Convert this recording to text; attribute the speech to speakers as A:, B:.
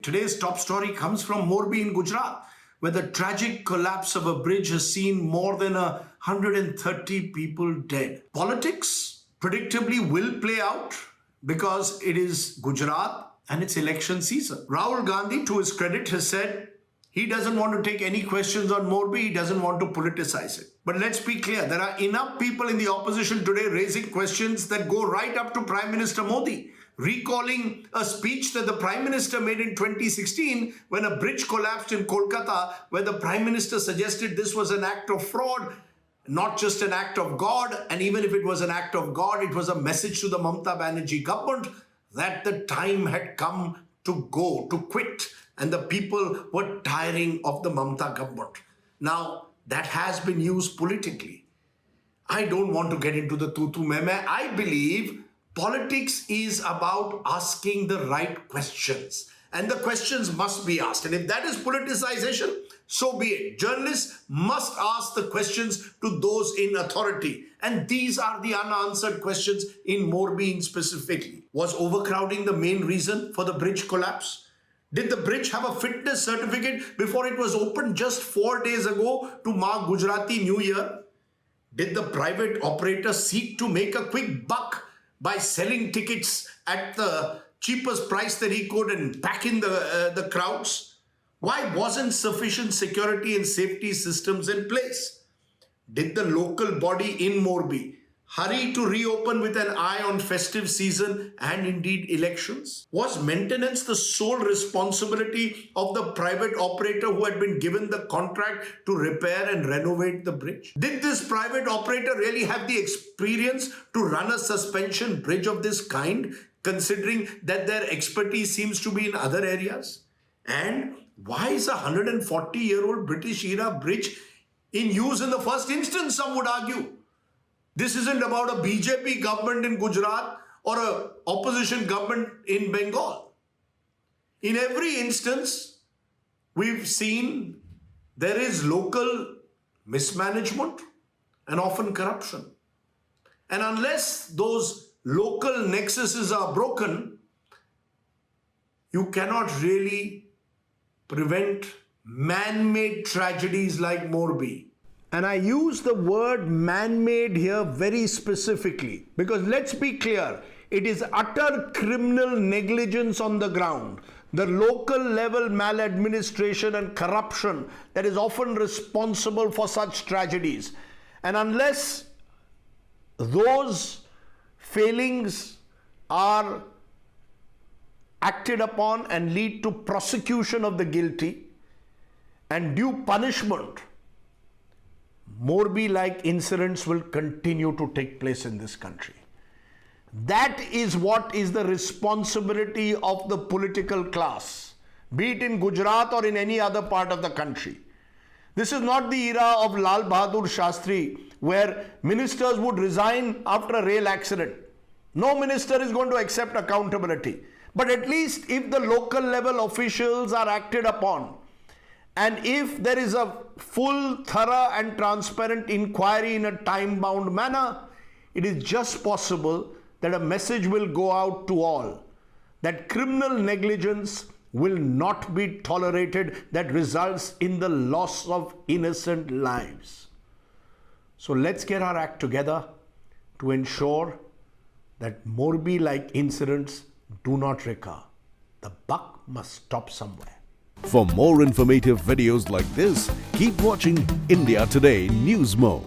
A: Today's top story comes from Morbi in Gujarat, where the tragic collapse of a bridge has seen more than 130 people dead. Politics predictably will play out because it is Gujarat and it's election season. Rahul Gandhi, to his credit, has said he doesn't want to take any questions on Morbi. He doesn't want to politicize it. But let's be clear, there are enough people in the opposition today raising questions that go right up to Prime Minister Modi, recalling a speech that the Prime Minister made in 2016 when a bridge collapsed in Kolkata, where the Prime Minister suggested this was an act of fraud, not just an act of God. And even if it was an act of God, it was a message to the Mamata Banerjee government that the time had come to go, to quit. And the people were tiring of the Mamata government. Now, that has been used politically. I don't want to get into the tutu meme. I believe politics is about asking the right questions. And the questions must be asked. And if that is politicization, so be it. Journalists must ask the questions to those in authority. And these are the unanswered questions in Morbi specifically. Was overcrowding the main reason for the bridge collapse? Did the bridge have a fitness certificate before it was opened just 4 days ago to mark Gujarati New Year? Did the private operator seek to make a quick buck by selling tickets at the cheapest price that he could and pack in the crowds? Why wasn't sufficient security and safety systems in place? Did the local body in Morbi hurry to reopen with an eye on festive season and indeed elections? Was maintenance the sole responsibility of the private operator who had been given the contract to repair and renovate the bridge? Did this private operator really have the experience to run a suspension bridge of this kind, considering that their expertise seems to be in other areas? And why is a 140-year-old British era bridge in use in the first instance, some would argue? This isn't about a BJP government in Gujarat or an opposition government in Bengal. In every instance, we've seen there is local mismanagement and often corruption. And unless those local nexuses are broken, you cannot really prevent man-made tragedies like Morbi. And I use the word man-made here very specifically because let's be clear, it is utter criminal negligence on the ground, the local level maladministration and corruption that is often responsible for such tragedies. And unless those failings are acted upon and lead to prosecution of the guilty and due punishment, Morbi-like incidents will continue to take place in this country. That is what is the responsibility of the political class, be it in Gujarat or in any other part of the country. This is not the era of Lal Bahadur Shastri, where ministers would resign after a rail accident. No minister is going to accept accountability. But at least if the local level officials are acted upon, and if there is a full, thorough and transparent inquiry in a time-bound manner, it is just possible that a message will go out to all that criminal negligence will not be tolerated that results in the loss of innocent lives. So let's get our act together to ensure that Morbi-like incidents do not recur. The buck must stop somewhere.
B: For more informative videos like this, keep watching India Today Newsmo.